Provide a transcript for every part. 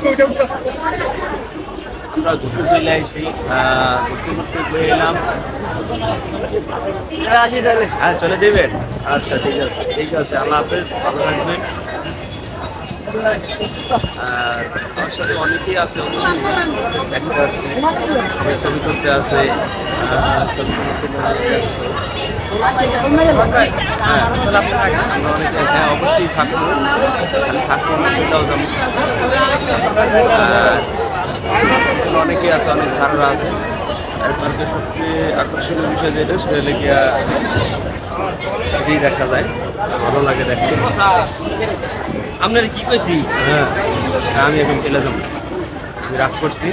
আমরা ঘুরতে চলে আসছি, ঘুরতে ঘুরতে ঘুরে এলাম। হ্যাঁ, চলে যাবেন। আচ্ছা, ঠিক আছে, ঠিক আছে, আল্লাহ হাফেজ, ভালো থাকবেন। আর আমার সাথে অনেকেই আছে, দেখতে আসছে, ছবি তুলতে আছে, ছবি তুলতে ব্যস্ত। হ্যাঁ, আমরা অনেকে, হ্যাঁ অবশ্যই থাকবো, আমি থাকবো না, সেটাও যাবো। অনেকেই আছে, অনেক স্যাররা আছে। আর পার্কের সবচেয়ে আকর্ষণীয় বিষয় যেটা, সেটা হলে গিয়া এটাই দেখা যায়, ভালো লাগে দেখতে। আপনার কি কইছি? হ্যাঁ, আমি এখন চলে যাবো, আমি রাগ করছি।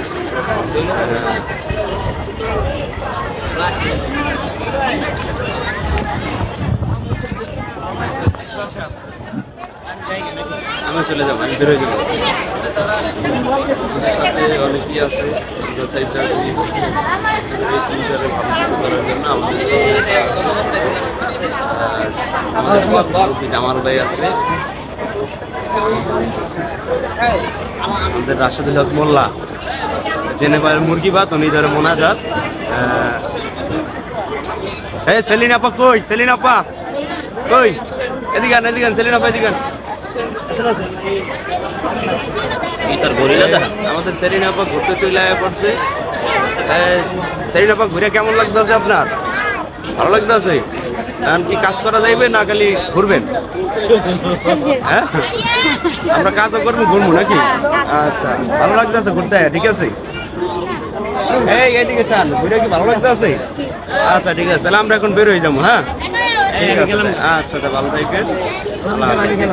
আমি চলে যাবো, আমি বেরোয় যাবো। আমাদের সাথে অনেকেই আছে, সাইডটা আছে, করার জন্য আমাদের জামাল ভাই আছে, আমাদের রাশেদুল হক মোল্লা, জেনেভার মুরগি ভাত, উনি ধরে মোনাজাত। এই সেলিন আপা কই? সেলিন আপা কই? এদিকে আন, এদিকে আন, সেলিন আপা এদিকে আন। আমাদের সেলিন আপা ঘুরতে চলে পড়ছে। সেলিন আপা ঘুরে কেমন লাগতেছে আপনার? ভালো লাগতেছে? এখন কি কাজ করা যাইবে না খালি ঘুরবেন? হ্যাঁ, আমরা কাজও করবো, ঘুরবো নাকি? আচ্ছা, ভালো লাগতেছে ঘুরতে? ঠিক আছে, এই এদিকে চান, ঘুরে কি ভালো লাগতেছে? আচ্ছা, ঠিক আছে, তাহলে আমরা এখন বের হয়ে যাবো। হ্যাঁ, ঠিক আছে, আচ্ছা, ভালো থাকবেন। আল্লাহ হাফেজ।